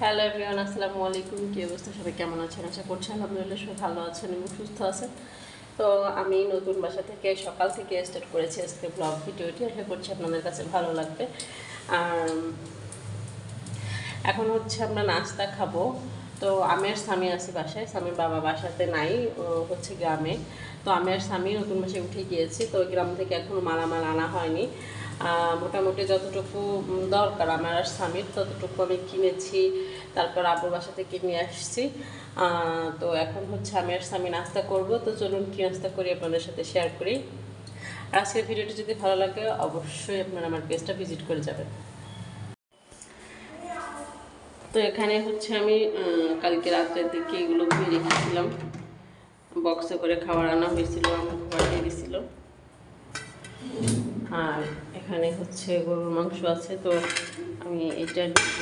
Hello everyone, আসসালামু আলাইকুম। কী অবস্থা, সবাই কেমন আছেন? আশা করছি আলহামদুলিল্লাহ সবাই ভালো আছেন এবং সুস্থ আছেন। তো আমি নতুন বাসা থেকে সকাল থেকে স্টার্ট করেছি আজকে ব্লগ ভিডিওটি। আশা করছি আপনাদের কাছে ভালো লাগবে। আর এখন হচ্ছে আমরা নাস্তা খাবো। তো আমি আর স্বামী আছি বাসায়, স্বামীর বাবা বাসাতে নাই, ও হচ্ছে গ্রামে। তো আমি আর স্বামী নতুন বাসায় উঠে গিয়েছি। তো গ্রাম থেকে এখনও মালামাল আনা হয়নি। মোটামুটি যতটুকু দরকার আমার আর স্বামীর ততটুকু আমি কিনেছি, তারপর আব্বুর বাসা থেকে নিয়ে আসছি। তো এখন হচ্ছে আমি আর স্বামী নাস্তা করব। তো চলুন কি নাস্তা করি আপনাদের সাথে শেয়ার করি। আর আজকের ভিডিওটি যদি ভালো লাগে অবশ্যই আপনারা আমার পেজটা ভিজিট করে যাবেন। তো এখানে হচ্ছে আমি কালকে রাত্রের দিকে এগুলো ধুয়ে রেখেছিলাম, বক্সে করে খাবার আনা হয়েছিল, আমার পাঠিয়ে দিয়েছিল। আর এখানে হচ্ছে গরুর মাংস আছে, তো আমি এটা দিব।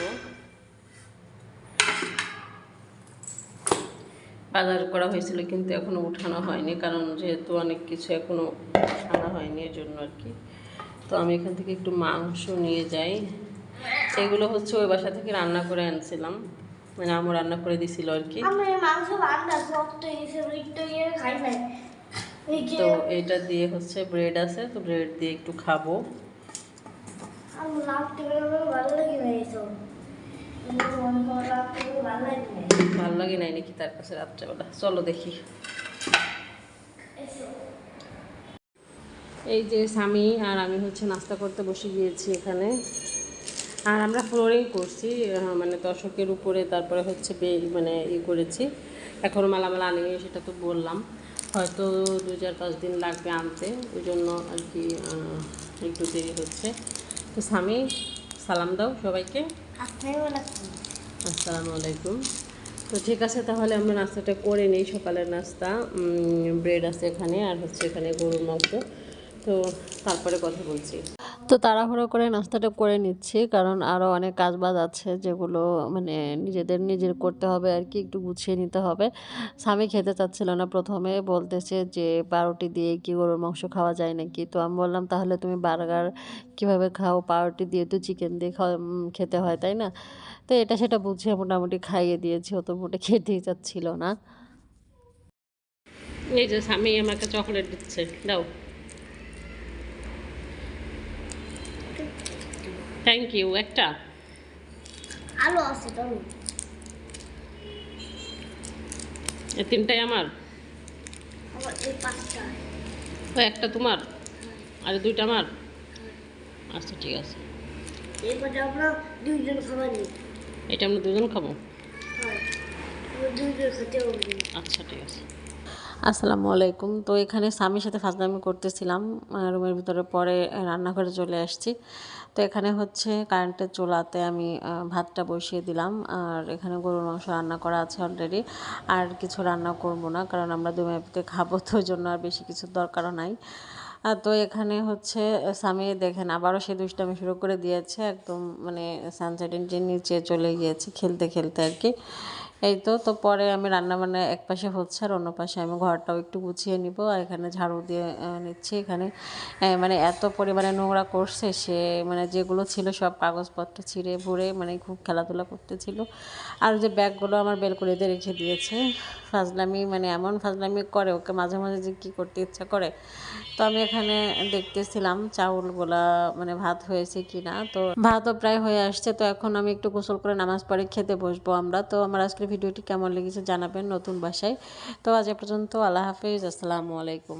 বাজার করা হয়েছিল কিন্তু এখনও উঠানো হয়নি, কারণ যেহেতু অনেক কিছু এখনও আনা হয়নি এর জন্য আর কি। তো আমি এখান থেকে একটু মাংস নিয়ে যাই। এগুলো হচ্ছে ওই বাসা থেকে রান্না করে আনছিলাম, মানে আমার রান্না করে দিছিল আর কি। তো এটা দিয়ে হচ্ছে ব্রেড আছে, তো ব্রেড দিয়ে একটু খাবো। ভালো লাগে নাই নাকি তার কাছে রাত্রেবেলা? চলো দেখি। এই যে স্বামী আর আমি হচ্ছে নাস্তা করতে বসে গিয়েছি এখানে। আর আমরা ফ্লোরিং করছি, মানে দশকের উপরে, তারপরে হচ্ছে মানে করেছি। এখনও মালামাল আনিনি, সেটা তো বললাম। হয়তো 2-4-5 দিন লাগবে আনতে, ওই জন্য আর কি একটু দেরি হচ্ছে। তো স্বামী সালাম দাও সবাইকে। আসসালামু আলাইকুম। তো ঠিক আছে, তাহলে আমরা নাস্তাটা করে নিই। সকালের নাস্তা ব্রেড আছে এখানে, আর হচ্ছে এখানে গরুর মাংস। তো তারপরে কথা বলছি। তো তাড়াহুড়ো করে নাস্তাটা করে নিচ্ছি, কারণ আরও অনেক কাজবাজ আছে যেগুলো মানে নিজের করতে হবে আর কি, একটু গুছিয়ে নিতে হবে। স্বামী খেতে চাচ্ছিল না, প্রথমে বলতেছে যে পাউরুটি দিয়ে কি গরুর মাংস খাওয়া যায় নাকি। তো আমি বললাম তাহলে তুমি বার্গার কীভাবে খাও, পাউরুটি দিয়ে তো চিকেন দিয়ে খেতে হয় তাই না। তো এটা সেটা বুঝিয়ে মোটামুটি খাইয়ে দিয়েছি, ও তো মোটে খেতেই চাচ্ছিল না। এই যে স্বামী আমাকে চকলেট দিচ্ছে, দাও। Thank you. একটা আলো আছে তো, এই তিনটাই আমার, আমার এই পাঁচটা। ও একটা তোমার, আর দুইটা আমার। আচ্ছা ঠিক আছে, এরপরে আমরা দুইজন খাবারই, এটা আমরা দুজন খাবো। হয় আমরা দুইজন খেতে পারবো। আচ্ছা ঠিক আছে। আসসালামু আলাইকুম। তো এখানে স্বামীর সাথে ফাজলামি করতেছিলাম রুমের ভিতরে, পরে রান্নাঘরে চলে আসছি। তো এখানে হচ্ছে কারেন্টের চুলাতে আমি ভাতটা বসিয়ে দিলাম, আর এখানে গরুর মাংস রান্না করা আছে অলরেডি। আর কিছু রান্না করব না, কারণ আমরা দু মেয়েতে খাবো, তো ওই জন্য আর বেশি কিছুর দরকারও নাই। তো এখানে হচ্ছে স্বামী দেখেন আবারও সে দুষ্টামি শুরু করে দিয়েছে, একদম মানে সানসেটের নিচে চলে গিয়েছে খেলতে খেলতে আর কি। এই তো পরে আমি রান্নাবান্না এক পাশে হচ্ছে, আর অন্য পাশে আমি ঘরটাও একটু গুছিয়ে নিব। আর এখানে ঝাড়ু দিয়ে নিচ্ছি। এখানে মানে এত পরিমাণে নোংরা করছে সে, মানে যেগুলো ছিল সব কাগজপত্র ছিঁড়ে ভরে, মানে খুব খেলাধুলা করতেছিল। আর যে ব্যাগগুলো আমার বেলকনিতে রেখে দিয়েছে। ফাজলামি, মানে এমন ফাজলামি করে, ওকে মাঝে মাঝে যে কী করতে ইচ্ছা করে। তো আমি এখানে দেখতেছিলাম চাউলগুলা, মানে ভাত হয়েছে কি না। তো ভাতও প্রায় হয়ে আসছে। তো এখন আমি একটু গোসল করে নামাজ পড়ে খেতে বসবো আমরা। তো আমার আজকের ভিডিওটি কেমন লেগেছে জানাবেন নতুন বাসায়। তো আজ এ পর্যন্ত, আল্লাহ হাফেজ, আসসালামু আলাইকুম।